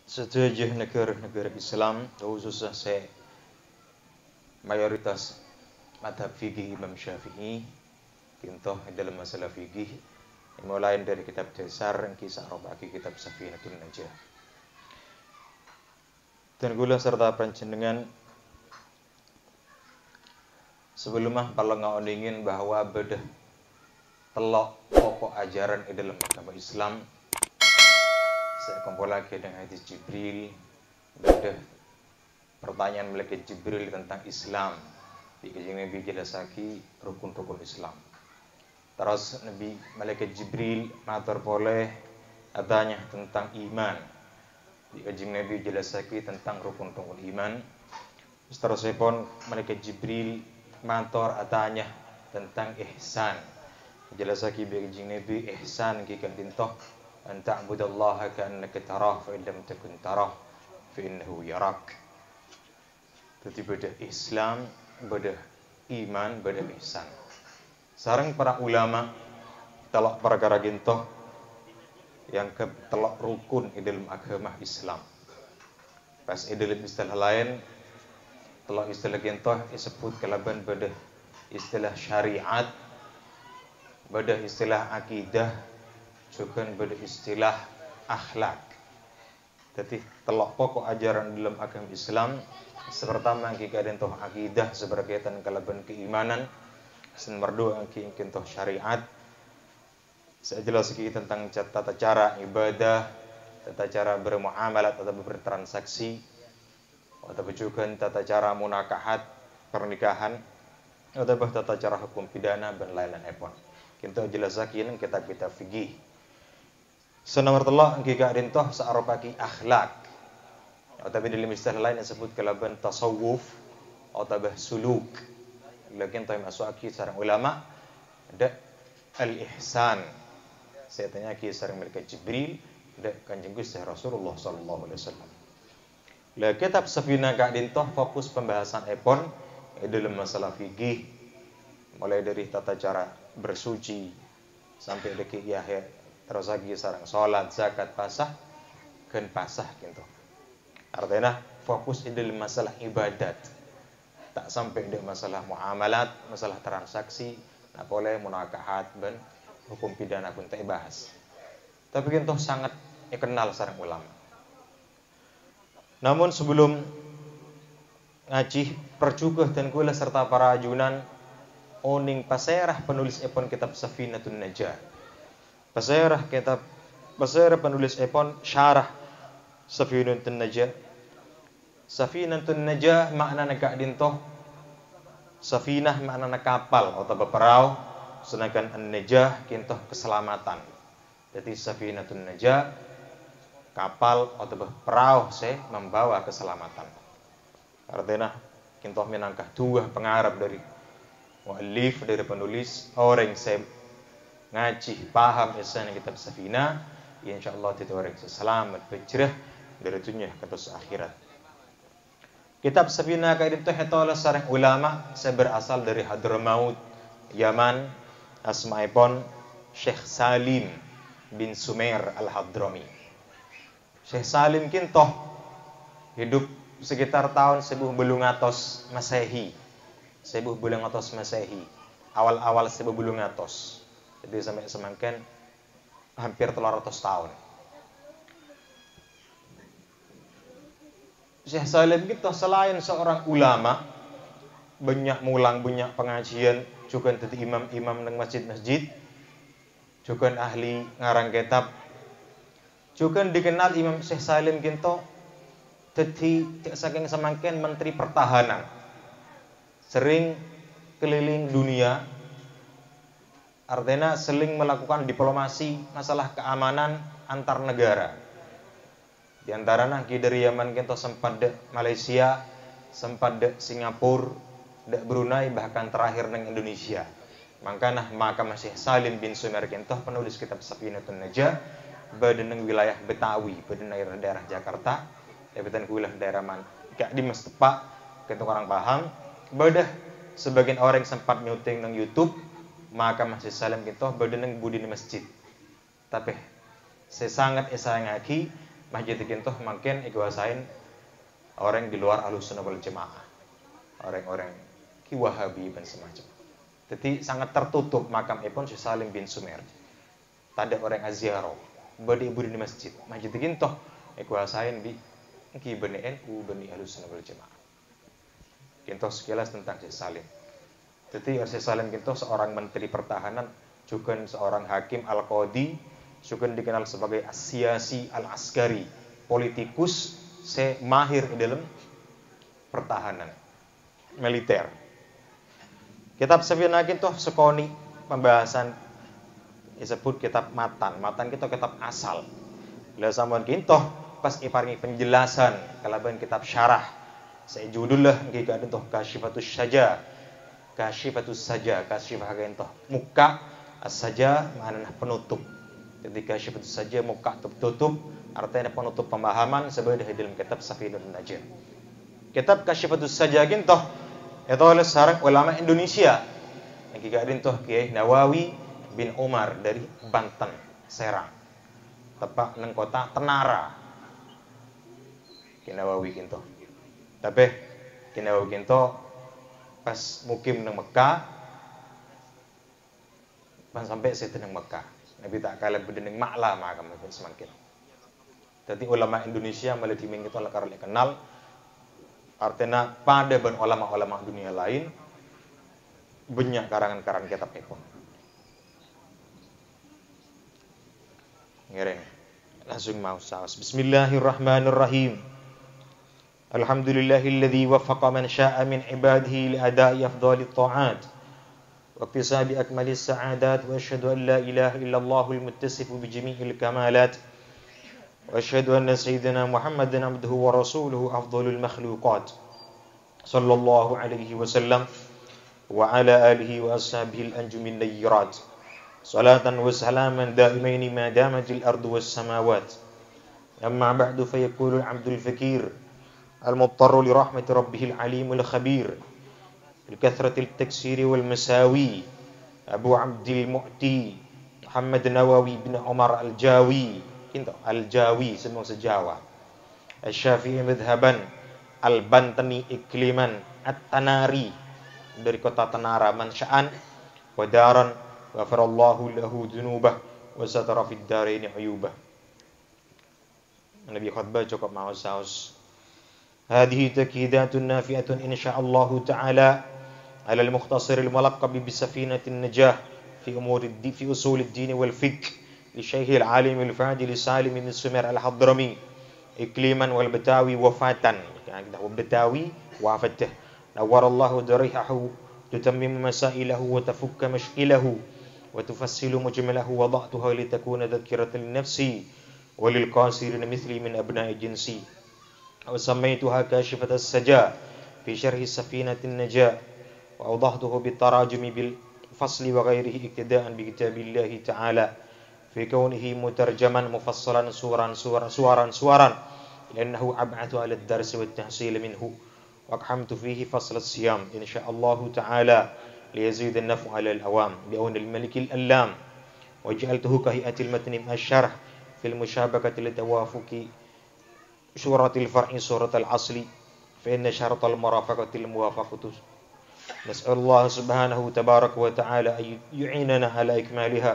Setuju negara-negara Islam, khususnya mayoritas madhab fikih Imam Syafi'i, contoh dalam masalah fikih, mulai dari kitab dasar, kisah robaki, kitab Safinatun Najah. Dan gula serta panjenengan sebelumnya kalau ingin bahwa bedah telok pokok ajaran dalam agama Islam, saya kumpul lagi dengan hadis Jibril, bedah pertanyaan malaikat Jibril tentang Islam. Di Nabi jelasaki rukun-rukun Islam. Terus Nabi malaikat Jibril matur boleh adanya tentang iman. Di Nabi jelasaki tentang rukun-rukun iman. Terus pun malaikat Jibril matur adanya tentang ihsan. Jelasaki di Nabi ihsan kikan dintoh an ta'budallaha ka'annaka tarah fa in lam takun tarah fa innahu yarak. Jadi beda Islam, beda iman, beda ihsan. Sarang para ulama telok perkara gintoh yang ke telok rukun di dalam agama Islam. Pas di dalam istilah lain telok istilah gintoh disebut kelaban beda istilah syariat, beda istilah akidah, juga beda istilah akhlak. Jadi telok pokok ajaran dalam agama Islam pertama kita dentoh akidah seberkaitan kalaban keimanan, nomor dua kita toh syariat. Saya jelaskan tentang tata cara ibadah, tata cara bermuamalat atau bertransaksi, atau juga tata cara munakahat pernikahan, atau tata cara hukum pidana dan lain-lain epon. Kita jelaskan kitab-kitab fikih. Senomor telah kita dentoh searopaki akhlak. Tapi dalam istilah lain disebut kelaban tasawuf atau suluk. Lakin tahu masuk aki sarang ulama ada al-ihsan. Saya tanya aki sarang malaikat Jibril ada kanjeng Gusti Rasulullah sallallahu alaihi wasallam. Lah kitab Safinah Ka'dintoh fokus pembahasan epon dalam masalah fikih mulai dari tata cara bersuci sampai detik yahya terus lagi sarang salat, zakat, pasah kan pasah gitu. Artinya fokus di dalam masalah ibadat. Tak sampai di masalah muamalat, masalah transaksi, tak boleh munakahat dan hukum pidana pun tak bahas. Tapi kita sangat kenal sarang ulama. Namun sebelum ngaji percugah dan kula serta para ajunan oning paserah penulis epon kitab Safinatun Najah. Paserah penulis epon syarah Safinatun Najah. Safinatun Najah makna nak dintoh. Safinah makna kapal atau berperahu, sedangkan an-najah kintoh keselamatan. Jadi Safinatun Najah kapal atau berperahu membawa keselamatan. Artinya kintoh minangkah dua pengarap dari muallif dari penulis orang saya ngaji paham isan kitab Safinah, insyaallah itu orang selamat bercerah dari dunia ke akhirat. Kitab Safinah Ka'dintoh itu oleh seorang ulama saya berasal dari Hadramaut, Yaman, asma'ipun Syekh Salim bin Sumair Al-Hadrami. Syekh Salim kintoh hidup sekitar tahun 1700 Masehi. 1700 Masehi. Awal-awal 1700. Jadi sampai semakin hampir 300 tahun. Syekh Salim kita selain seorang ulama, banyak mulang, banyak pengajian, juga jadi imam-imam di masjid-masjid, juga ahli ngarang kitab, juga dikenal Imam Syekh Salim kita jadi saking semakin menteri pertahanan, sering keliling dunia, artinya sering melakukan diplomasi masalah keamanan antar negara. Di antara dari Yaman kita sempat de Malaysia, sempat de Singapura, de Brunei, bahkan terakhir dengan Indonesia. Maka masih Salim bin Sumair kita penulis kitab Safinatun Najah badan wilayah Betawi, badan daerah Jakarta, badan wilayah daerah man. Kayak di Mestepak, kita orang paham. Badah sebagian orang sempat nyuting di YouTube, maka masih Salim kita badan budi di masjid. Tapi saya sangat ngaki masjid kintoh makin ikuasain orang di luar Ahlussunnah wal Jamaah. Orang-orang Ki Wahabi dan semacam. Jadi sangat tertutup makam ipun Syekh Salim bin Sumer. Tada orang aziarah, badi ibu di masjid. Masjid kintoh ikuasain di Ki Bani NU, Bani Ahlussunnah wal Jamaah. Kintoh sekilas tentang Syekh Salim. Jadi Syekh Salim kintoh seorang menteri pertahanan, juga seorang hakim al-qadi, juga dikenal sebagai as-siyasi al-askari, politikus mahir di dalam pertahanan militer. Kitab Safina kintoh sekoni pembahasan disebut kitab matan. Matan kita kitab asal. Lah sampun kintoh pas iparingi penjelasan kalaban kitab syarah. Saya judul lah nggih kadang toh Kasyifatus Saja. Kasyifatus Saja, kasyifah kintoh muka as-saja maknanya penutup. Ketika Kasyifatus Saja muka tutup artinya penutup pemahaman sebagai dalam kitab Safinatun Najah. Kitab Kasyifatus Saja kintoh itu oleh seorang ulama Indonesia. Niki kadang toh Kiai Nawawi bin Umar dari Banten, Serang. Tepat nang kota Tenara. Kiai Nawawi kinto. Tapi Kiai Nawawi kinto pas mukim nang Mekah pas sampai situ nang Mekah. Nabi tak kalah bedeneng makla makam semakin. Jadi ulama Indonesia mulai diming itu lekar kenal artinya pada ban ulama-ulama dunia lain banyak karangan-karangan kitab ipun. Ngereng. Langsung mau saus. Bismillahirrahmanirrahim. Alhamdulillahilladzi waffaqa man syaa'a min ibadihi li ada'i afdhalit ta'at. Wa iktisabi akmalis sa'adat wa asyhadu an la ilaha illallahul muttasifu bi jami'il kamalat. Wa asyhadu anna sayyidina Muhammadan abduhu wa rasuluhu afdhalul makhluqat. Sallallahu alaihi wasallam wa ala alihi wa ashabihi al-anjumin nayyirat. Salatan wa salaman daimaini ma damatil ardu was samawat. Amma ba'du fa yaqulu al-'abdul fakir al-muttarru li rahmati rabbihil alimul khabir bi kathratil taksiri wal masawi Abu Abdil Mu'ti Muhammad Nawawi bin Umar al-Jawi kinto al-Jawi semua sejawa Asy-Syafi'i madhhaban al-Bantani ikliman at-Tanari dari kota Tanara mansya'an wa daran ghafarallahu lahu dzunubah wa satara fid darain uyubah. Nabi khutbah cukup mau saus. Hadhihi takidatun nafi'atun insyaallah taala ala al-mukhtasar al-mulaqqab bi safinatin najah fi umur fi usul ad-din wal fiqh li shaykh al-alim al-fadil Salim bin Sumer al-Hadrami ikliman wal batawi wafatan. Batawi wafatah. Nawwarallahu darihahu tutammimu masailahu wa tafukka mashkilahu وتفصل مجمله وضعتها لتكون تذكرة للنفس وللقاصرين مثلي من أبناء جنسي وسميتها كاشفة السجاء في شرح سفينة النجاة وأوضحته بالتراجم بالفصل وغيره اقتداء بكتاب الله تعالى في كونه مترجما مفصلا سورا لأنه أبعث على الدرس والتحصيل منه وأقحمت فيه فصل الصيام إن شاء الله تعالى ليزيد النفع على الأوام بعون الملك الألام وجعلته كهيئة المتن مع الشرح في المشابكة لتوافق سورة الفرع سورة الأصل فإن شرط المرافقة الموافقة. نسأل الله سبحانه تبارك وتعالى أن يعيننا على إكمالها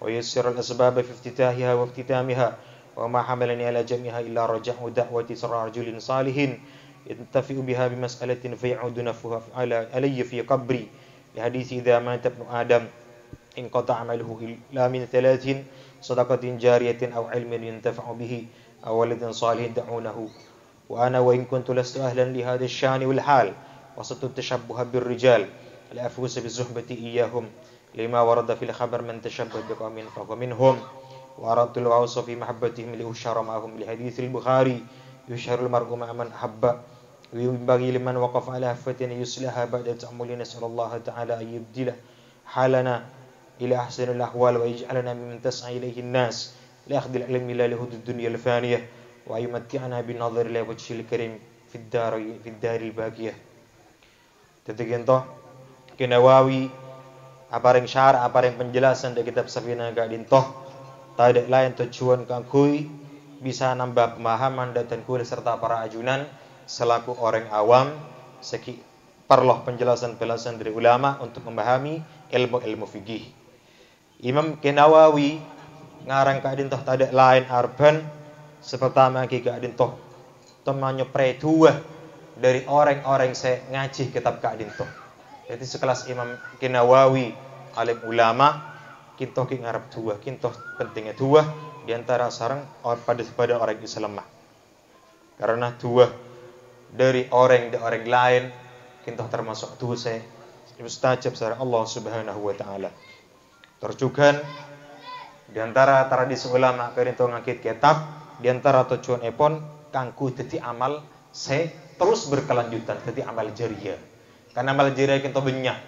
ويسر الأسباب في افتتاحها واختتامها وما حملني على جميعها إلا رجع دعوة رجل صالح ينتفع بها بمسألة فيعود نفعها علي في قبري لحديث إذا مات ابن آدم انقطع عمله إلا من 3 صدقة جارية أو علم ينتفع به أو ولد صالح دعونه وأنا وإن كنت لست أهلا لهذا الشان والحال وصدت التشبه بالرجال لأفوز بالزهبة إياهم لما ورد في الخبر من تشبه بقوم فهو منهم وأردت الغوص في محبتهم لأشهر معهم لحديث البخاري يشهر المرء مع من أحب وينبغي لمن وقف على هفة يصلحها بعد تأمل نسأل الله تعالى أن يبدله حالنا إلى أحسن الأحوال ويجعلنا ممن تسعى إليه الناس لأخذ العلم إلى لهود الدنيا الفانية ويمتعنا بالنظر إلى وجه الكريم في الدار الباقية. Demikian toh Ki Nawawi apareng syarah apareng penjelasan dari kitab Safina gadin toh tak ada lain tujuan kangkui bisa nambah pemahaman dan kul serta para ajunan selaku orang awam seki perloh penjelasan-penjelasan dari ulama untuk memahami ilmu-ilmu fikih. Imam Nawawi ngarang ka adin toh tada lain arban sepertama ki ka adin toh temanyo pretua dari orang-orang saya ngaji kitab ka adin toh. Jadi sekelas Imam Nawawi alim ulama kintoh ki ngarap tua kintoh pentingnya tua di antara sarang pada orang Islam mah. Karena tua dari orang lain kintoh termasuk tua saya mustajab sareng Allah Subhanahu wa taala. Terjugan di antara tradisi ulama kerinto ngakit kitab di antara tujuan epon kangku teti amal se terus berkelanjutan teti amal jariah. Karena amal jariah kinto banyak.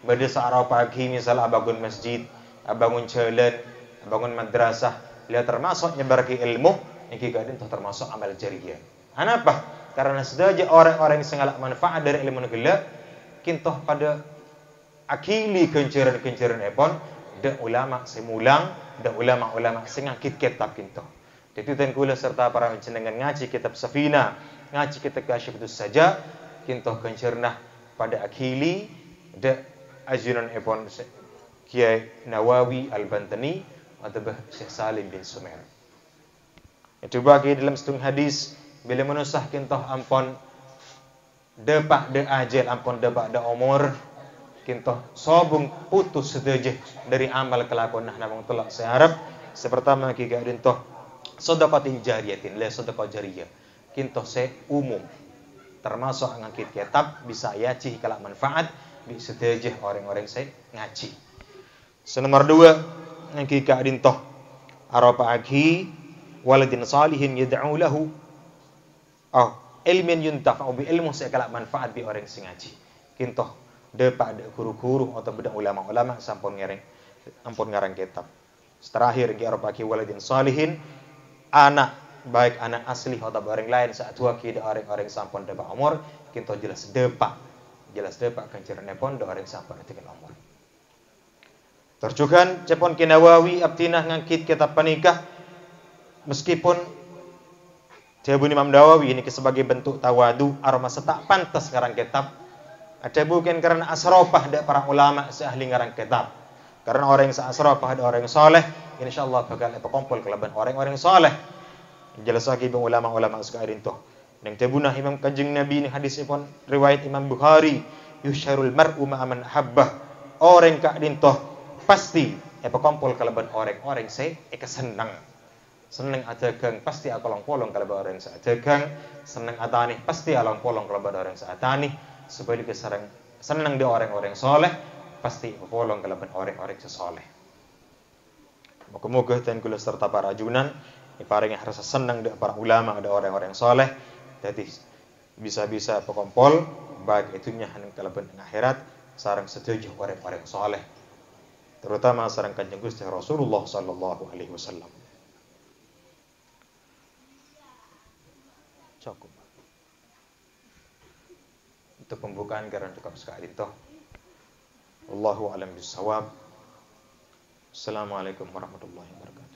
Pada saat pagi misal bangun masjid, bangun jalan, bangun madrasah, lihat termasuk nyebarki ilmu iki gadin termasuk amal jariah. Kenapa? Karena sedaja orang-orang yang sangat manfaat dari ilmu negala kinto pada akili kenceran epon da ulama semulang da ulama-ulama sing ngakit kitab kinto. Jadi ten kula serta para jenengan ngaji kitab Safina, ngaji kitab Kasyifatus saja kinto kencernah pada akili da ajunan epon Kiai Nawawi Al-Bantani atau Syekh Salim bin Sumer. Itu bagi dalam setengah hadis bila menusah kinto ampon depak de ajal ampon depak de umur kintoh sobung putus sedejeh dari amal kelakuan nah namung telak seharap sepertama ki gadin toh sedekatin jariyatin le sedekah jariyah kintoh se umum termasuk ngakit kitab bisa yaci kalak manfaat di sedejeh orang-orang se ngaji. Nomor 2 ngaki gadin toh arapa agi waladin salihin yad'u lahu ilmin yuntafa'u bi ilmu se kalak manfaat bi orang sing ngaji kintoh depak de guru-guru atau bedang ulama-ulama sampun ngarang kitab. Terakhir ki arep aki waladin salihin anak baik anak asli atau orang lain saat tua ki de orang-orang sampun depak umur kinto jelas depak kancerane pon de orang sampun tekan umur. Terjugan cepon Ki Nawawi abtinah ngangkit kitab panikah meskipun jabun Imam Nawawi ini sebagai bentuk tawadu aroma setak pantas ngarang kitab. Ada bukan karena asrofah ada para ulama seahli ngarang kitab. Karena orang yang seasrofah ada orang yang soleh, insyaallah bakal kumpul kelaban orang-orang soleh. Jelas lagi bang ulama-ulama sekalian tuh. Yang tebunah Imam Kanjeng Nabi ini hadis pun riwayat Imam Bukhari, yusyarul mar'u ma'aman habbah. Orang kadin tuh pasti kumpul kelaban orang-orang saya senang. Senang adagang pasti akalong polong kelaban orang saya adagang, senang atani pasti along polong kelaban orang saya atani. Supaya kesarang senang di orang-orang soleh pasti polong kelaban orang-orang sesoleh. Moga-moga dan kula serta para ajunan iparing rasa senang di para ulama ada orang-orang soleh. Jadi bisa-bisa pekompol baik itunya haning kelaban akhirat sarang setuju orang-orang soleh. Terutama sarang Kanjeng Gusti Rasulullah sallallahu alaihi wasallam. Cukup. Untuk pembukaan karena cukup sekali toh. Wallahu a'lam bishawab. Assalamualaikum warahmatullahi wabarakatuh.